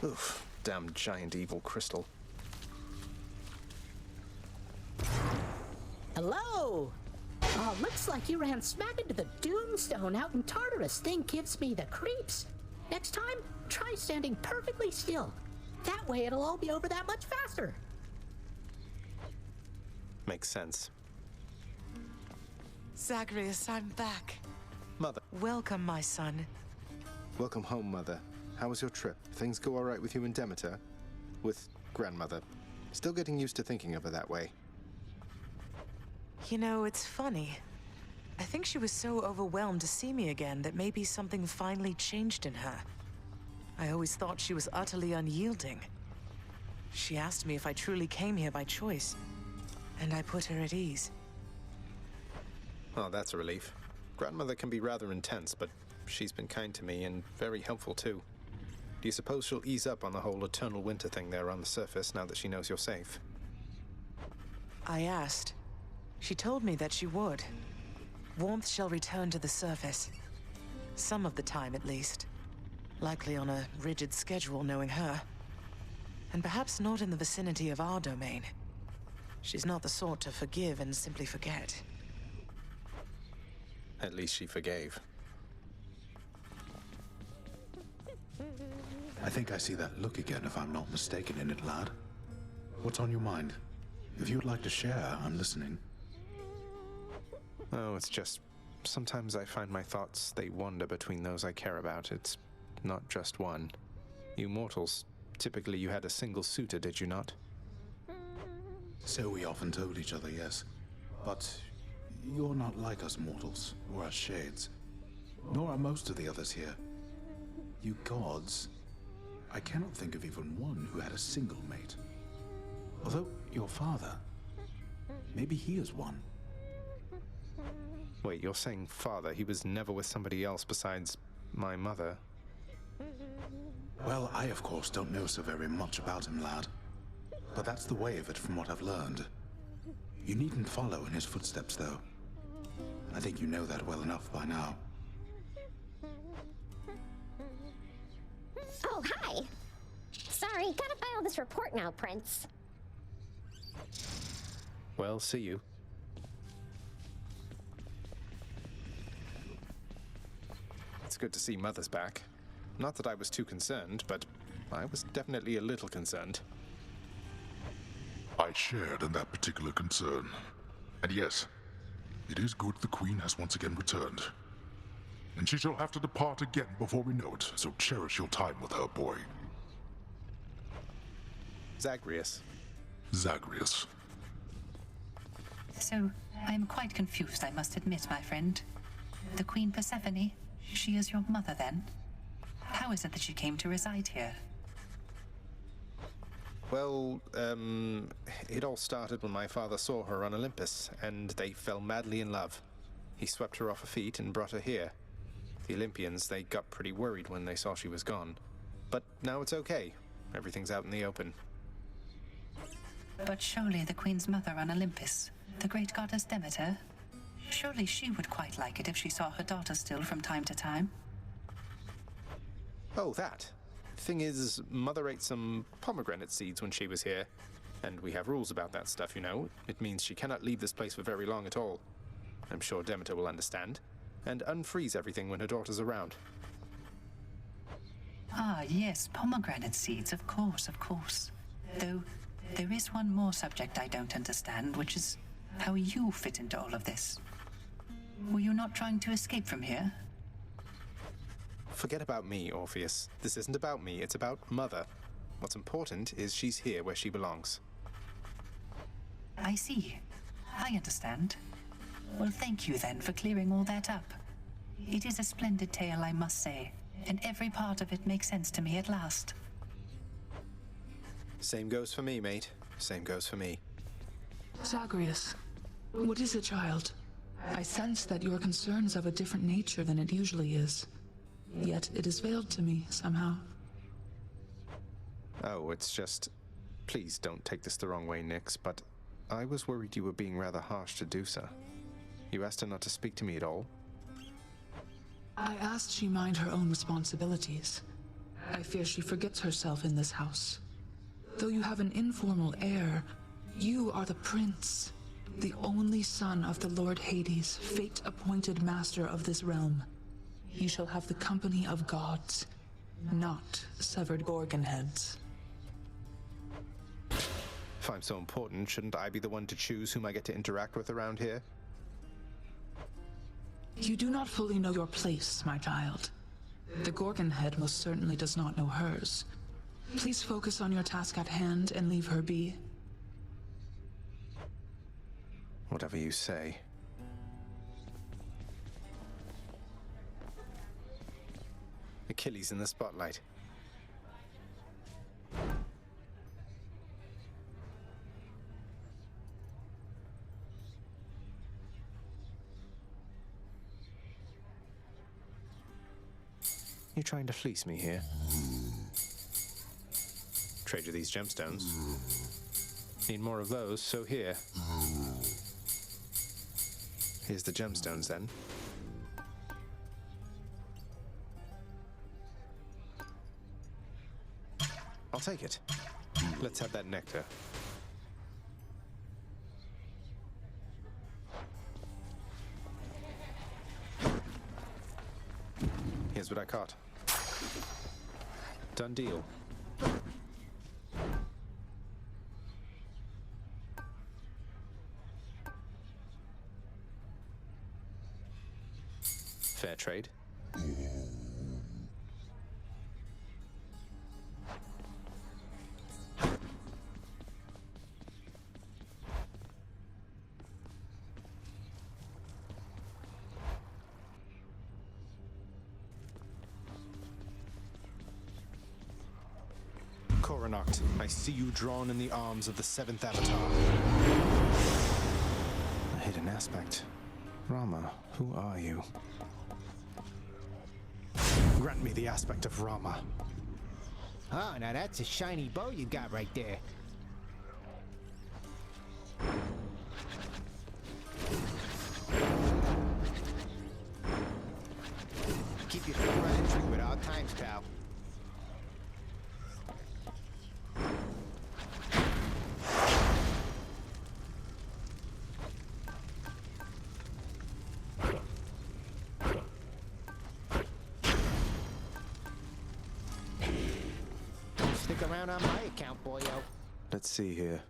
Oof, damn giant evil crystal. Hello! Oh, looks like you ran smack into the Doomstone out in Tartarus. Thing gives me the creeps. Next time, try standing perfectly still. That way it'll all be over that much faster. Makes sense. Zagreus, I'm back. Mother. Welcome, my son. Welcome home, Mother. How was your trip? Things go all right with you and Demeter? With Grandmother? Still getting used to thinking of her that way. You know, it's funny. I think she was so overwhelmed to see me again that maybe something finally changed in her. I always thought she was utterly unyielding. She asked me if I truly came here by choice, and I put her at ease. Oh, that's a relief. Grandmother can be rather intense, but she's been kind to me and very helpful too. Do you suppose she'll ease up on the whole eternal winter thing there on the surface now that she knows you're safe? I asked. She told me that she would. Warmth shall return to the surface. Some of the time, at least. Likely on a rigid schedule, knowing her. And perhaps not in the vicinity of our domain. She's not the sort to forgive and simply forget. At least she forgave. I think I see that look again, if I'm not mistaken in it, lad. What's on your mind? If you'd like to share, I'm listening. Oh, it's just... sometimes I find my thoughts, they wander between those I care about. It's not just one. You mortals, typically you had a single suitor, did you not? So we often told each other, yes. But you're not like us mortals, or us shades. Nor are most of the others here. You gods... I cannot think of even one who had a single mate. Although, your father... maybe he is one. Wait, you're saying father? He was never with somebody else besides my mother? Well, I of course don't know so very much about him, lad. But that's the way of it from what I've learned. You needn't follow in his footsteps, though. I think you know that well enough by now. Oh, hi! Sorry, gotta file this report now, Prince. Well, see you. It's good to see Mother's back. Not that I was too concerned, but I was definitely a little concerned. I shared in that particular concern. And yes, it is good the Queen has once again returned. And she shall have to depart again before we know it, so cherish your time with her, boy. Zagreus. Zagreus. So, I'm quite confused, I must admit, my friend. The Queen Persephone, she is your mother then? How is it that she came to reside here? Well, it all started when my father saw her on Olympus, and they fell madly in love. He swept her off her feet and brought her here. The Olympians, they got pretty worried when they saw she was gone. But now it's okay. Everything's out in the open. But surely the Queen's mother on Olympus, the great goddess Demeter, surely she would quite like it if she saw her daughter still from time to time. Oh, that. Thing is, Mother ate some pomegranate seeds when she was here. And we have rules about that stuff, you know. It means she cannot leave this place for very long at all. I'm sure Demeter will understand. And unfreeze everything when her daughter's around. Ah, yes, pomegranate seeds, of course, of course. Though, there is one more subject I don't understand, which is how you fit into all of this. Were you not trying to escape from here? Forget about me, Orpheus. This isn't about me, it's about Mother. What's important is she's here where she belongs. I see. I understand. Well, thank you then for clearing all that up. It is a splendid tale, I must say, and every part of it makes sense to me at last. Same goes for me, mate. Same goes for me. Zagreus, what is it, child? I sense that your concern is of a different nature than it usually is. Yet it is veiled to me, somehow. Oh, it's just... Please don't take this the wrong way, Nyx, but I was worried you were being rather harsh to Dusa. You asked her not to speak to me at all? I asked she mind her own responsibilities. I fear she forgets herself in this house. Though you have an informal heir, you are the prince, the only son of the Lord Hades, fate-appointed master of this realm. You shall have the company of gods, not severed gorgon heads. If I'm so important, shouldn't I be the one to choose whom I get to interact with around here? You do not fully know your place, my child. The gorgon head most certainly does not know hers. Please focus on your task at hand and leave her be. Whatever you say. Achilles in the spotlight. You trying to fleece me here? Trade you these gemstones. Need more of those, so here. Here's the gemstones then. I'll take it. Let's have that nectar. Here's what I caught. Done deal. Fair trade. Coronacht, I see you drawn in the arms of the seventh avatar. A hidden aspect. Rama, who are you? Grant me the aspect of Rama. Oh, now that's a shiny bow you got right there. Keep your feet running true at all times, pal. Stick around on my account, boyo. Let's see here.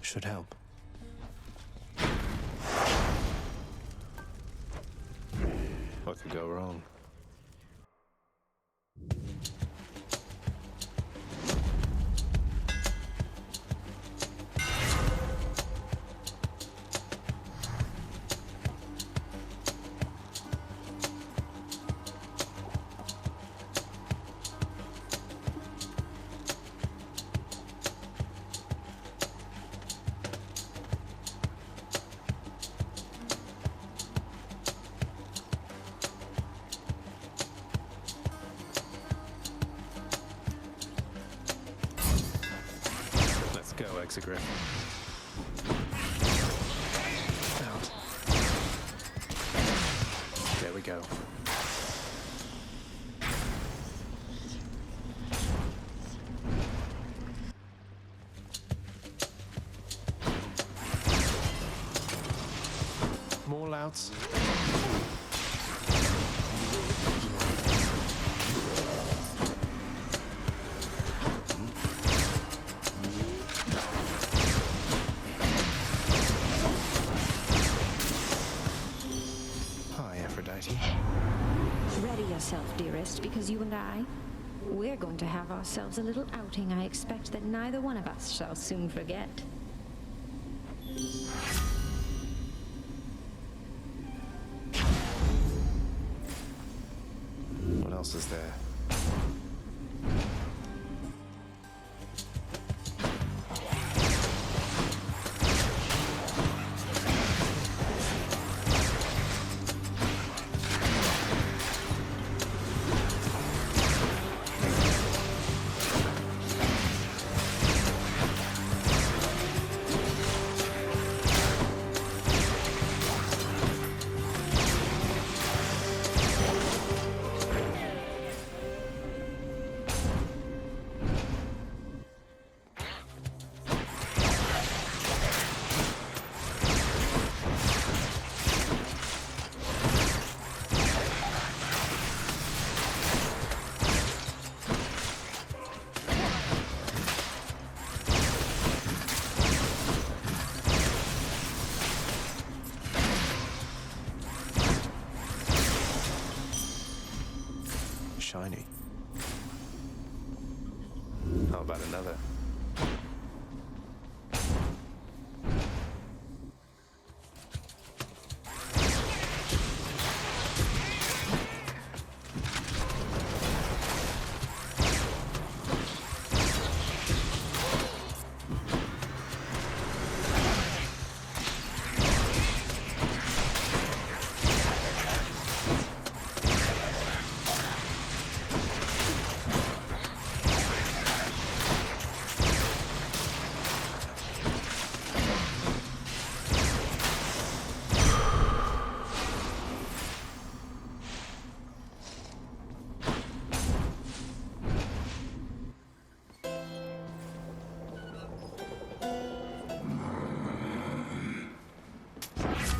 Should help. What could go wrong? Go, Exegriff. Out. There we go. More louts. Ready yourself, dearest, because you and I, We're going to have ourselves a little outing I expect that neither one of us shall soon forget. What else is there? Shiny. How about another?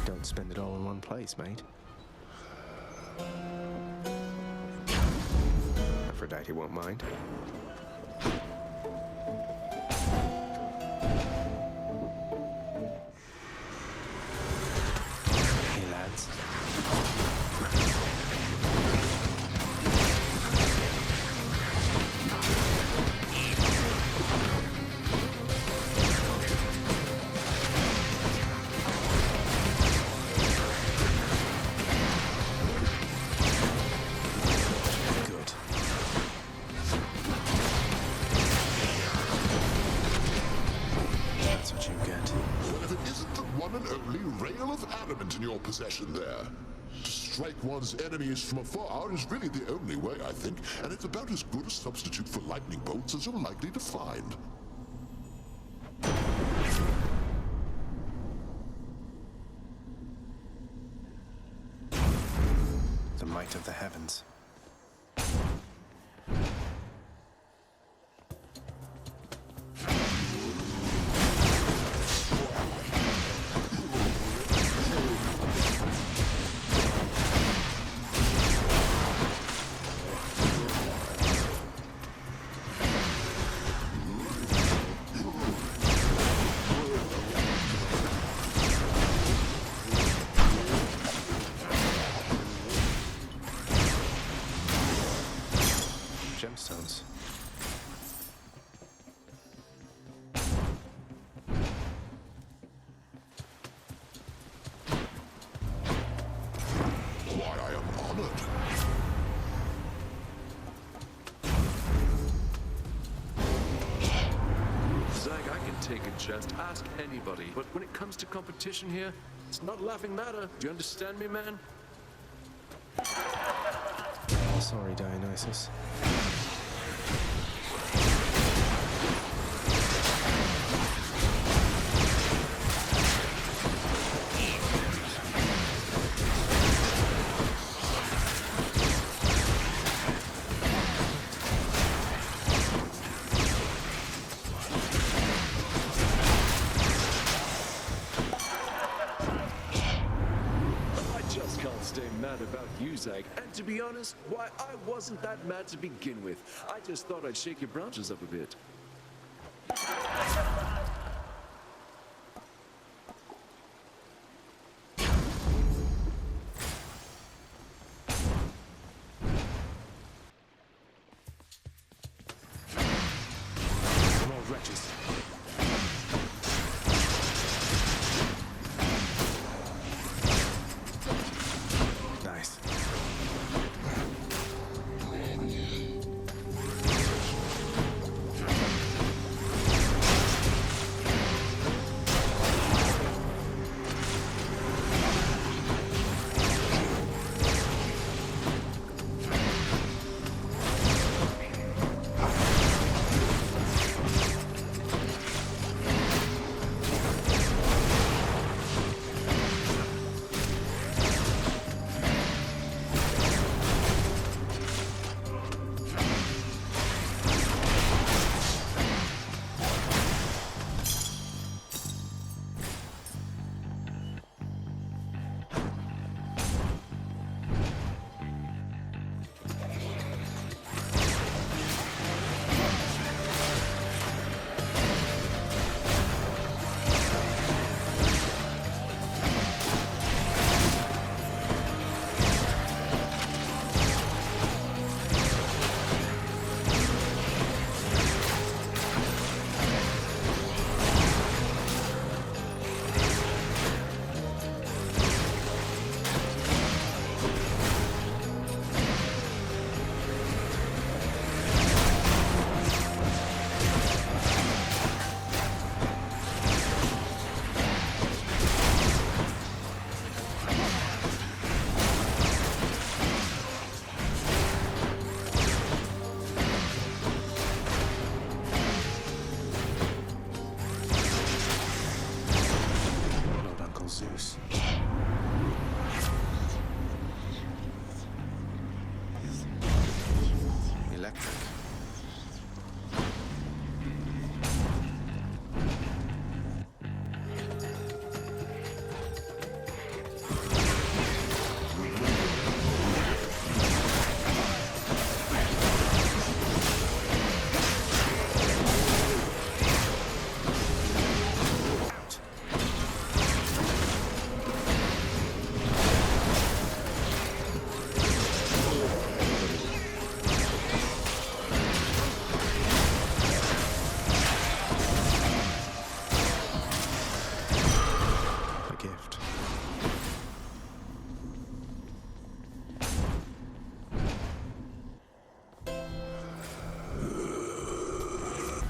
Don't spend it all in one place, mate. Aphrodite won't mind. Hey, lads. In your possession there. To strike one's enemies from afar is really the only way, I think, and it's about as good a substitute for lightning bolts as you're likely to find. The might of the heavens. Gemstones. Why, I am honored. Zag, I can take a chance. Ask anybody. But when it comes to competition here, it's not a laughing matter. Do you understand me, man? Sorry, Dionysus. About you, Zag, and to be honest, why, I wasn't that mad to begin with. I just thought I'd shake your branches up a bit.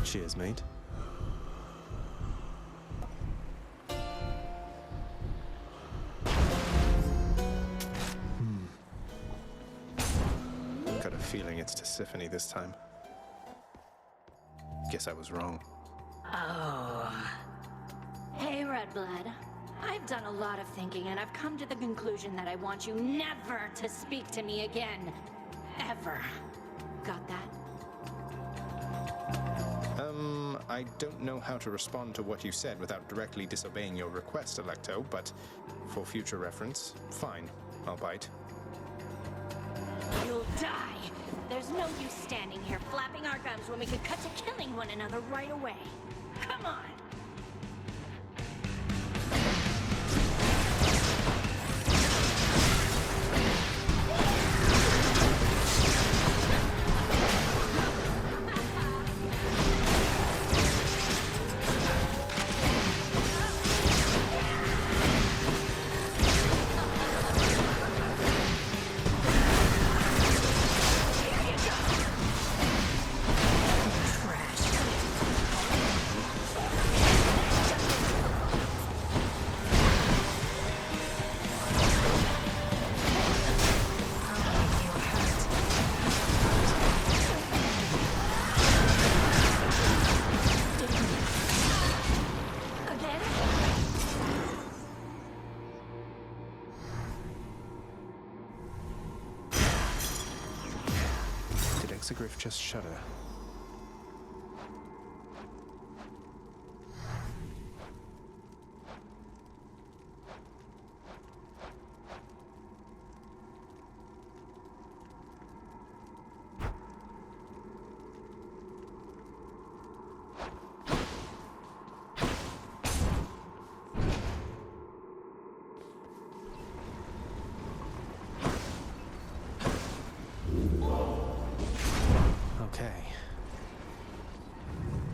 Cheers, mate. Got a feeling it's Tisiphone this time. Guess I was wrong. Oh. Hey, Redblood. I've done a lot of thinking, and I've come to the conclusion that I want you never to speak to me again. Ever. Got that? I don't know how to respond to what you said without directly disobeying your request, Electo, but for future reference, fine. I'll bite. You'll die. There's no use standing here flapping our gums when we could cut to killing one another right away. Come on! Griff just shudder.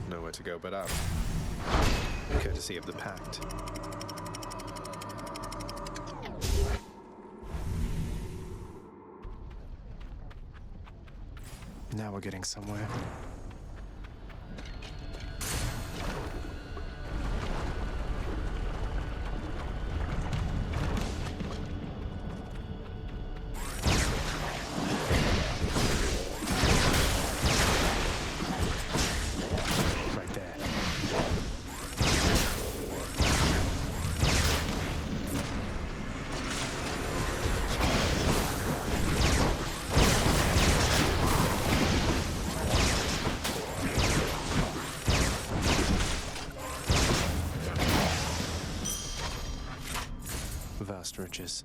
Nowhere to go but up. Courtesy of the Pact. Now we're getting somewhere. Vast riches.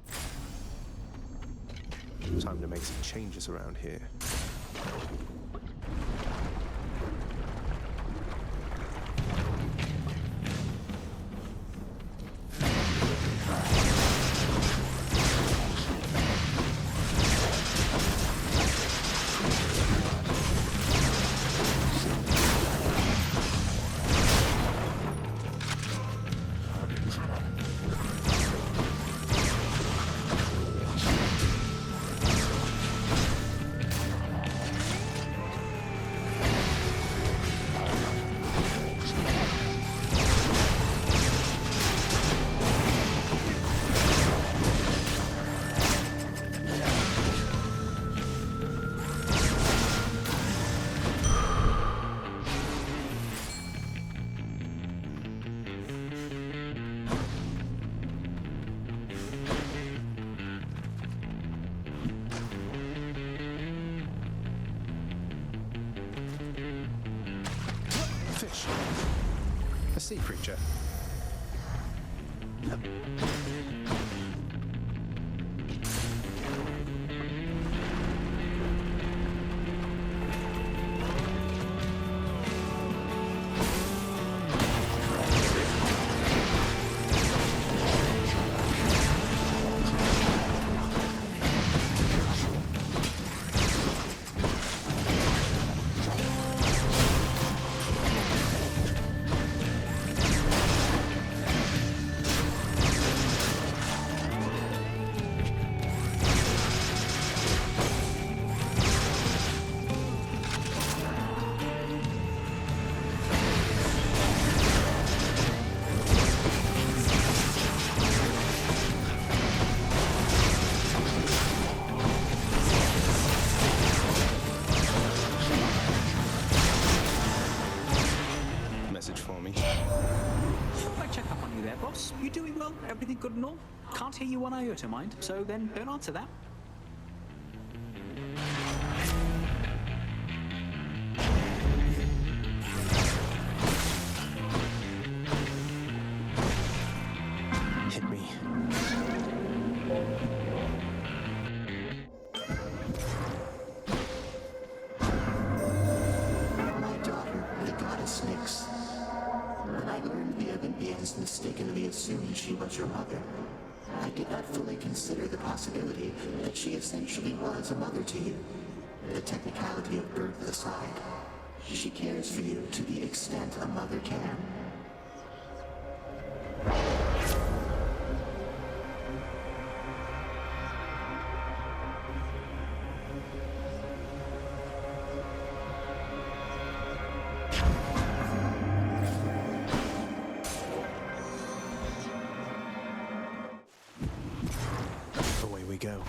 Time to make some changes around here. Fish. A sea creature. everything good and all? Can't hear you one iota, mind, so then don't answer that. Hit me. My daughter, the goddess Nyx. When I learned the Olympians mistakenly assumed she was your mother, I did not fully consider the possibility that she essentially was a mother to you. The technicality of birth aside, she cares for you to the extent a mother can. Away we go.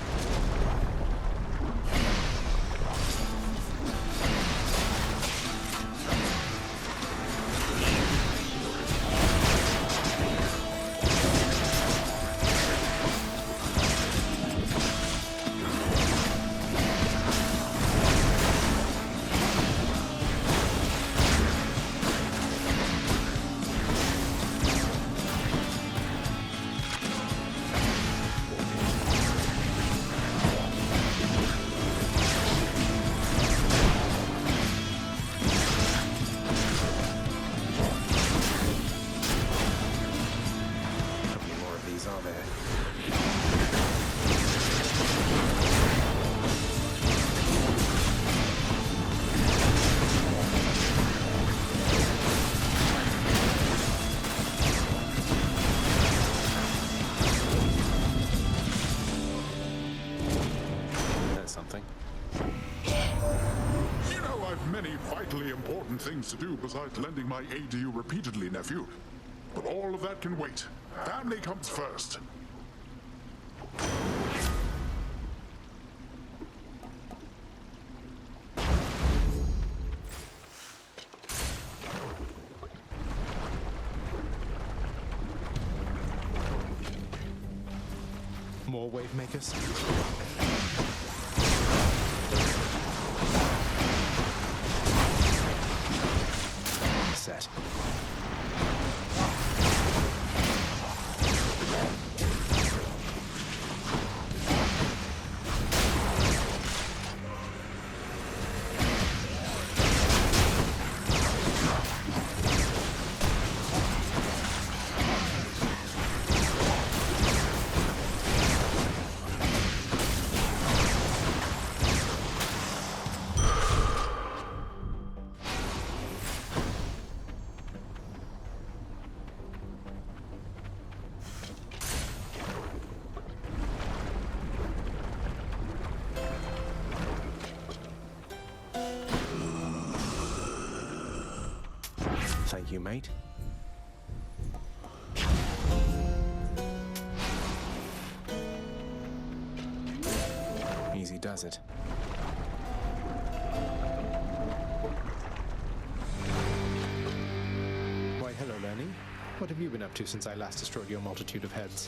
Things to do besides lending my aid to you repeatedly, nephew. But all of that can wait. Family comes first. More wave makers. Set. Thank you, mate. Easy does it. Why, hello, Lenny. What have you been up to since I last destroyed your multitude of heads?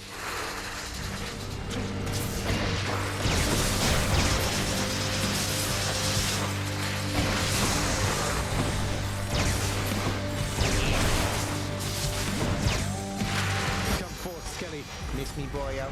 Miss me, boyo?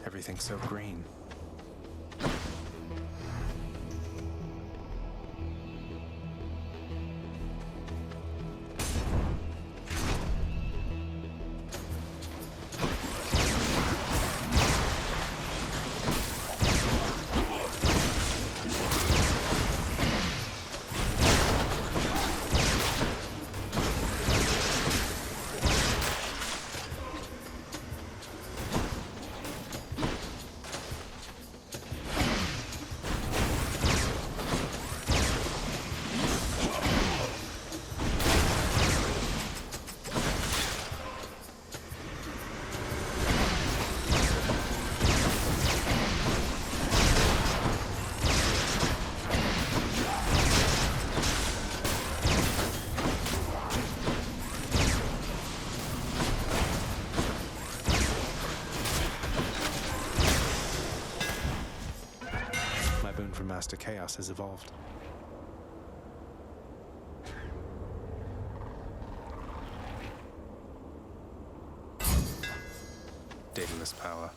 Everything's so green. From Master Chaos has evolved. Daedalus power.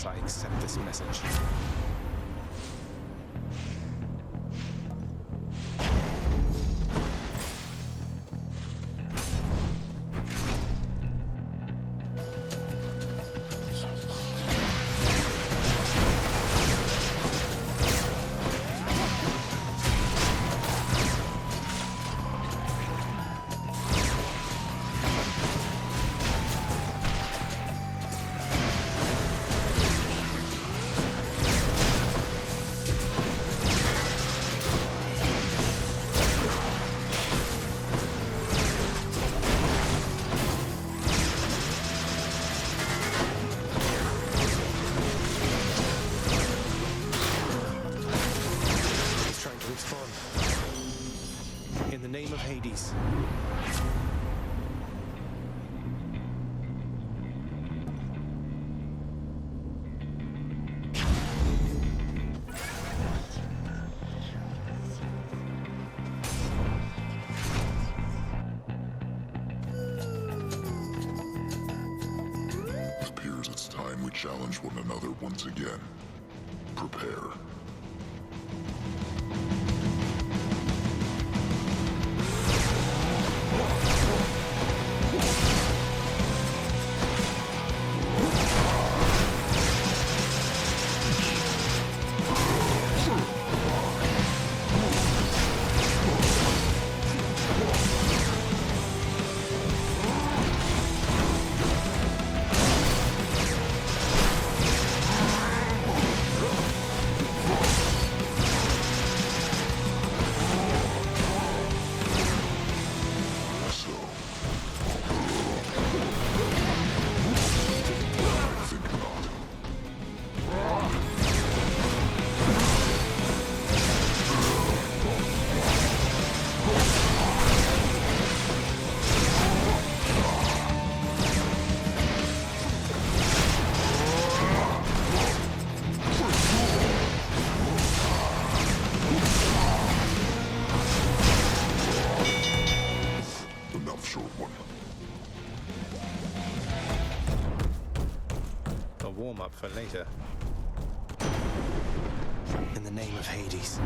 I accept this message. In the name of Hades. Appears it's time we challenge one another once again. Prepare. Warm up for later. In the name of Hades.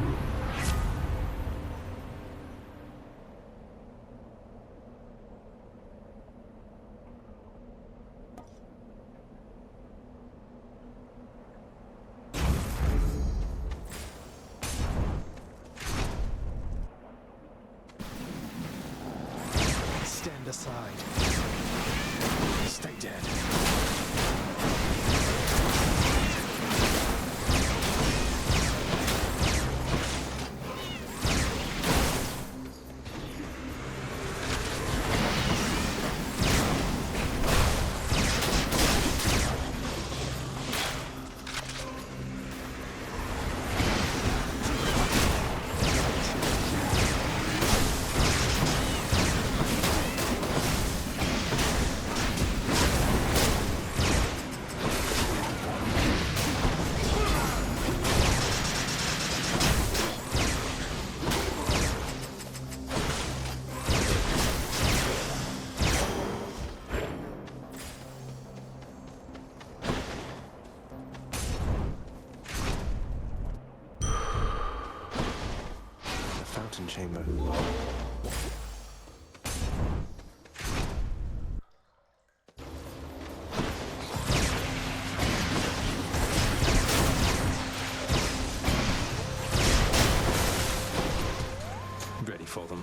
Elimination chamber. Ready for them.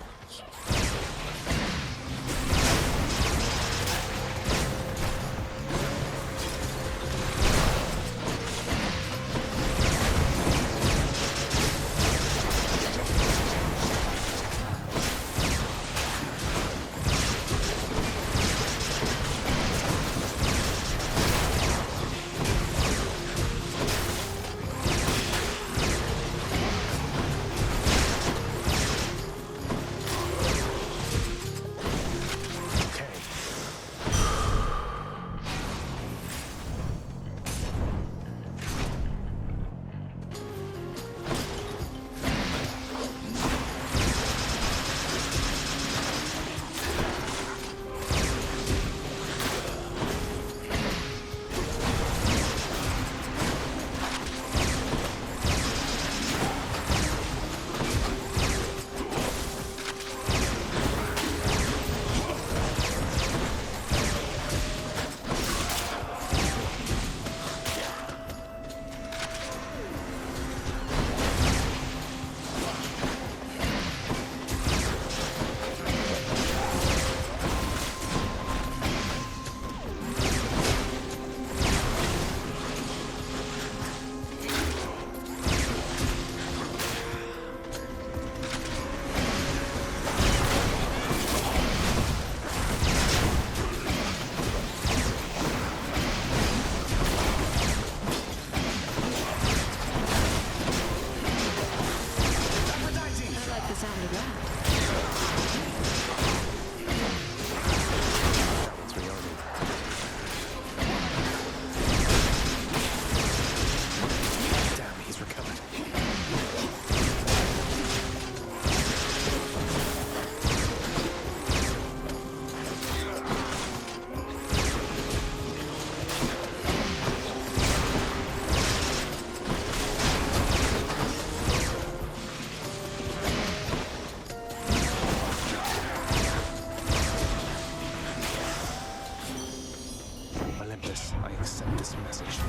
I accept this message.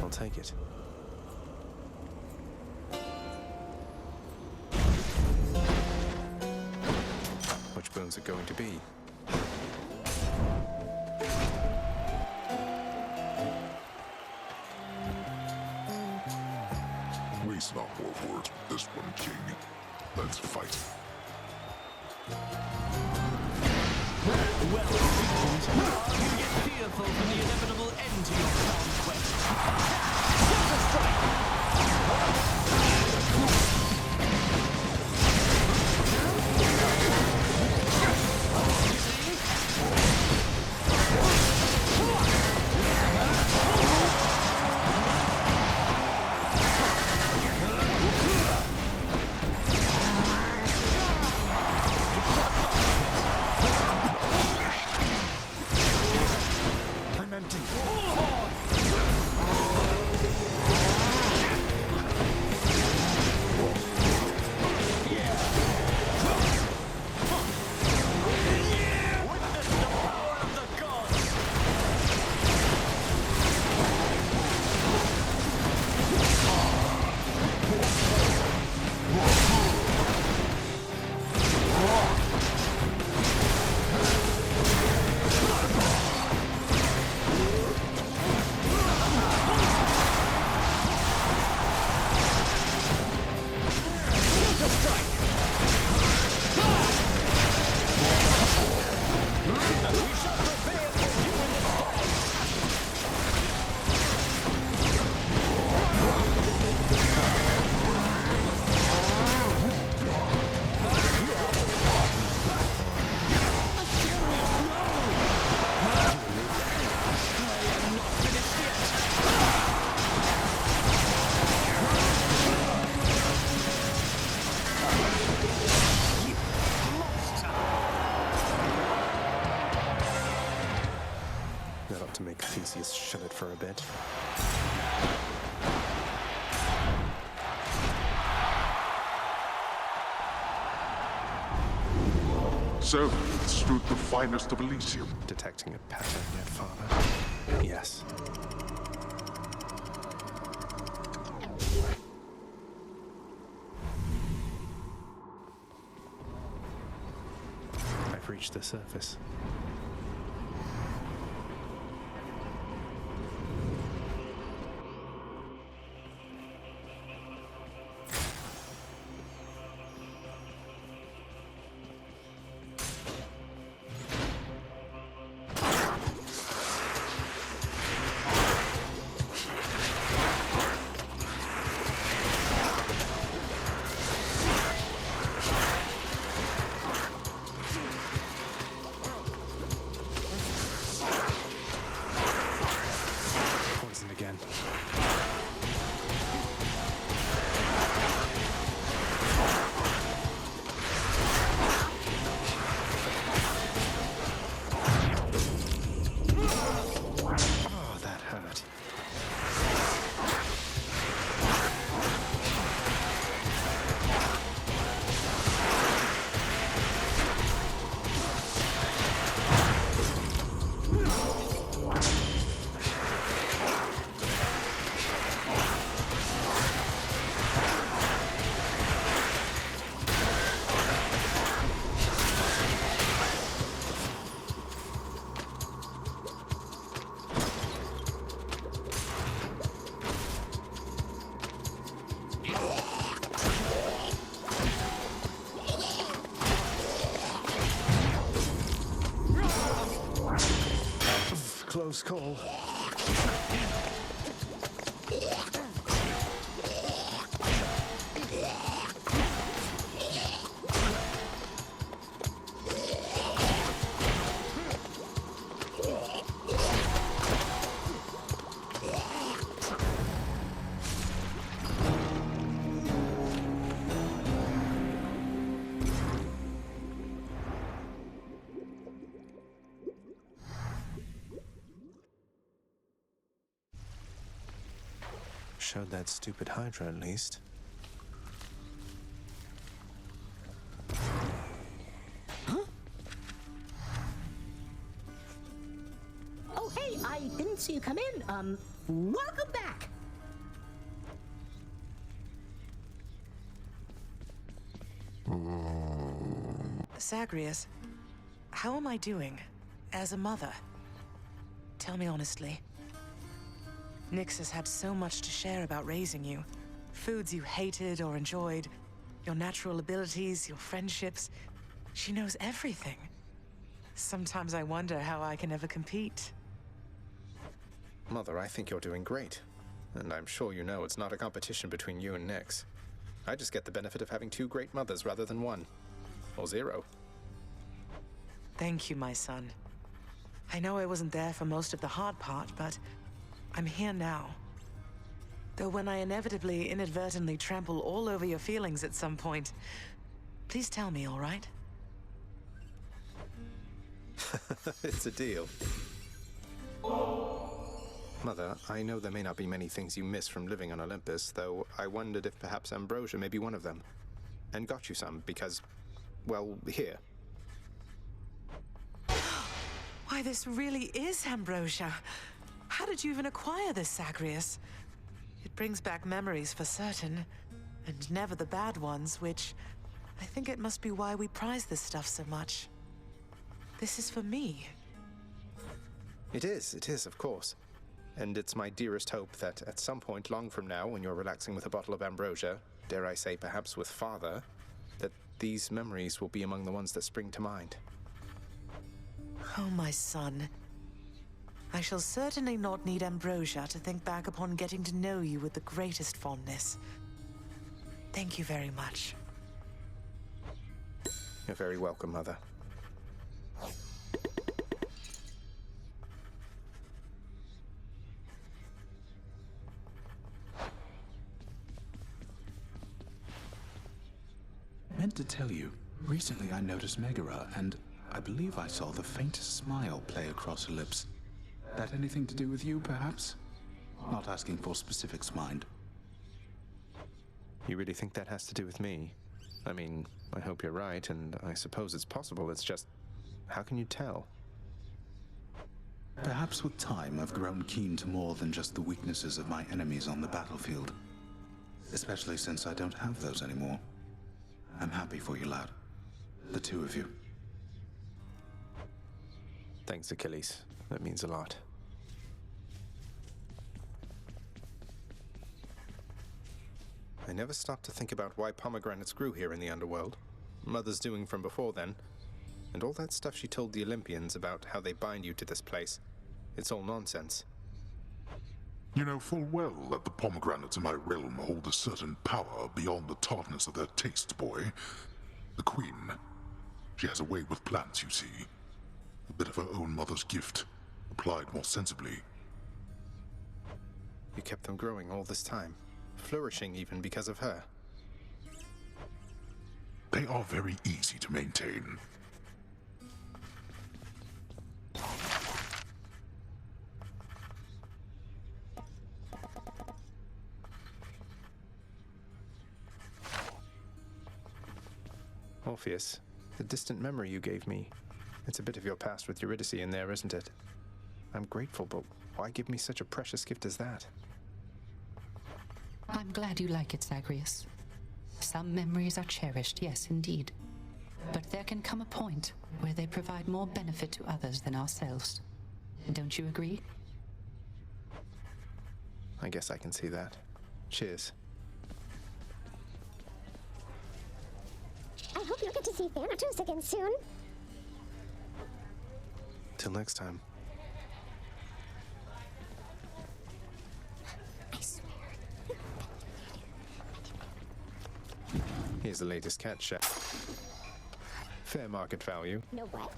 I'll take it. Which bones are going to be? Waste not more words with this one, King. Let's fight. Well, you get fearful for the inevitable end to your conquest. Silver strike! I'm empty. a bit. So, stood the finest of Elysium. Detecting a pattern yet, Father? Yes. I've reached the surface. Again. Oh, that hurt. Close call. Showed that stupid Hydra at least. Huh? Oh, hey, I didn't see you come in. Welcome back. Zagreus, how am I doing as a mother? Tell me honestly. Nyx has had so much to share about raising you. Foods you hated or enjoyed, your natural abilities, your friendships. She knows everything. Sometimes I wonder how I can ever compete. Mother, I think you're doing great. And I'm sure you know it's not a competition between you and Nyx. I just get the benefit of having two great mothers rather than one. Or zero. Thank you, my son. I know I wasn't there for most of the hard part, but I'm here now. Though when I inevitably, inadvertently trample all over your feelings at some point, please tell me, all right? It's a deal. Mother, I know there may not be many things you miss from living on Olympus, though I wondered if perhaps ambrosia may be one of them. And got you some, because, well, here. Why, this really is ambrosia. How did you even acquire this, Zagreus? It brings back memories for certain, and never the bad ones, which I think it must be why we prize this stuff so much. This is for me. It is, of course. And it's my dearest hope that at some point long from now, when you're relaxing with a bottle of ambrosia, dare I say perhaps with Father, that these memories will be among the ones that spring to mind. Oh, my son. I shall certainly not need ambrosia to think back upon getting to know you with the greatest fondness. Thank you very much. You're very welcome, Mother. Meant to tell you, recently I noticed Megara, and I believe I saw the faintest smile play across her lips. That anything to do with you, perhaps? Not asking for specifics, mind. You really think that has to do with me? I mean, I hope you're right, and I suppose it's possible. It's just, how can you tell? Perhaps with time, I've grown keen to more than just the weaknesses of my enemies on the battlefield. Especially since I don't have those anymore. I'm happy for you, lad. The two of you. Thanks, Achilles. That means a lot. I never stopped to think about why pomegranates grew here in the underworld. Mother's doing from before then. And all that stuff she told the Olympians about how they bind you to this place. It's all nonsense. You know full well that the pomegranates in my realm hold a certain power beyond the tartness of their taste, boy. The Queen, she has a way with plants, you see. A bit of her own mother's gift, applied more sensibly. You kept them growing all this time, flourishing even because of her. They are very easy to maintain. Orpheus, the distant memory you gave me. It's a bit of your past with Eurydice in there, isn't it? I'm grateful, but why give me such a precious gift as that? I'm glad you like it, Zagreus. Some memories are cherished, yes, indeed. But there can come a point where they provide more benefit to others than ourselves. Don't you agree? I guess I can see that. Cheers. I hope you'll get to see Thanatos again soon. Till next time. I swear. Here's the latest cat shell. Fair market value. No what?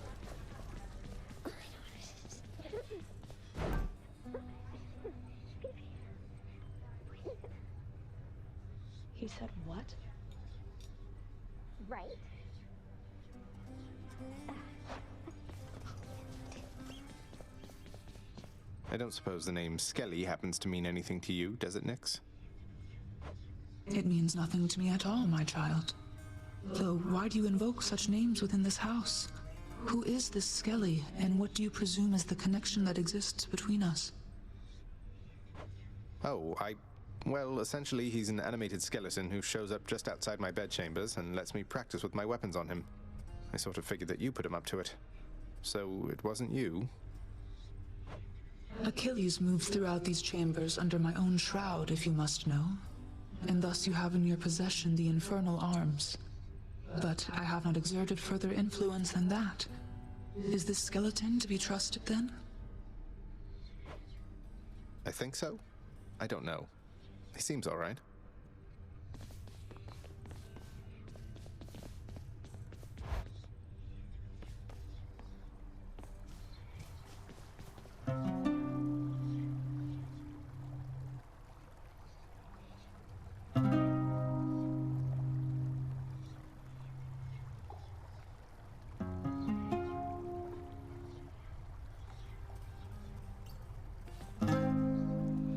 He said what? Right? I don't suppose the name Skelly happens to mean anything to you, does it, Nyx? It means nothing to me at all, my child. Though, why do you invoke such names within this house? Who is this Skelly, and what do you presume is the connection that exists between us? Oh, well, essentially he's an animated skeleton who shows up just outside my bedchambers and lets me practice with my weapons on him. I sort of figured that you put him up to it. So it wasn't you? Achilles moves throughout these chambers under my own shroud, if you must know. And thus you have in your possession the infernal arms. But I have not exerted further influence than that. Is this skeleton to be trusted, then? I think so. I don't know. He seems all right.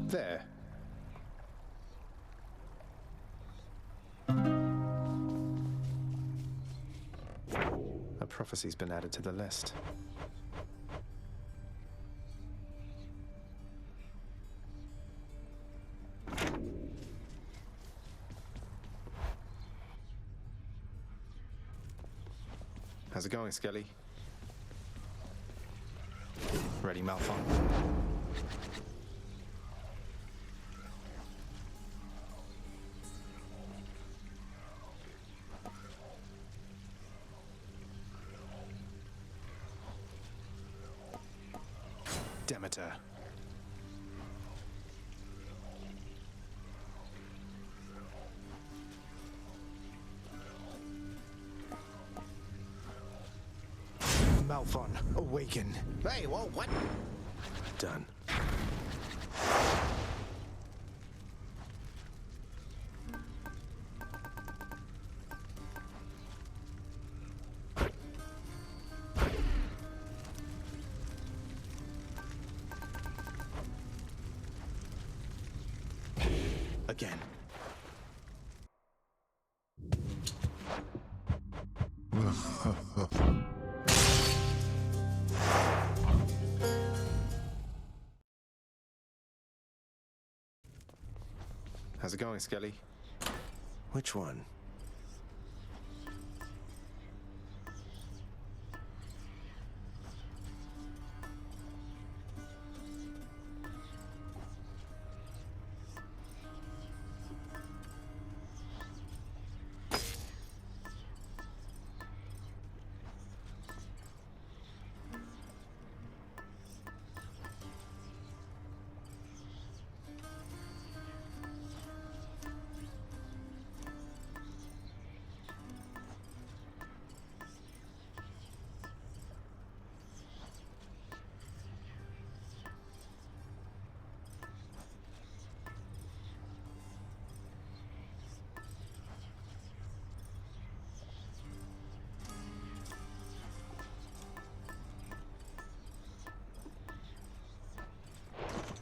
There. A prophecy's been added to the list. How's it going, Skelly? Ready, Malphon? Demeter. Malphon, awaken. Hey, whoa, what? Done. again. How's it going, Skelly? Which one?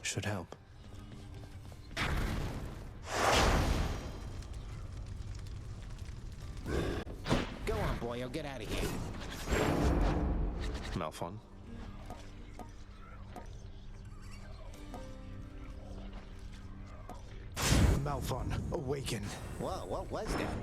Should help. Go on, boyo, get out of here. Malphon. Malphon, awaken. Whoa, what was that?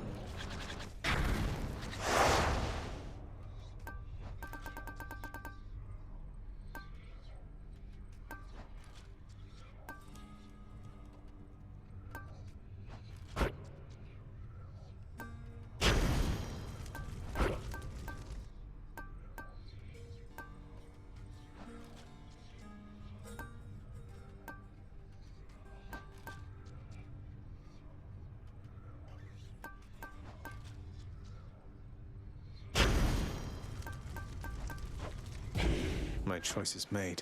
My choice is made.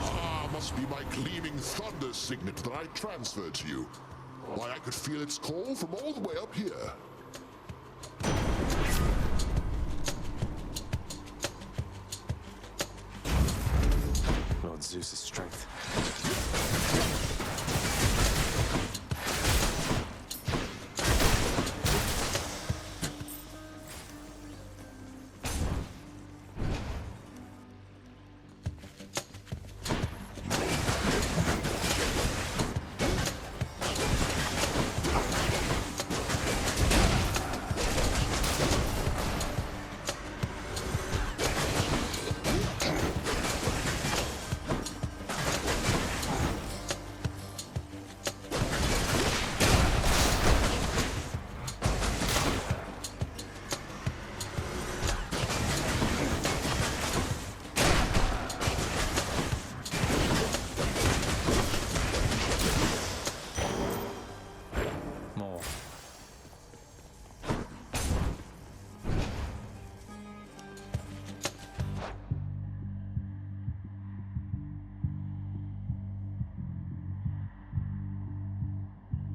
Ah, must be my gleaming thunder signet that I transferred to you. Why, I could feel its call from all the way up here.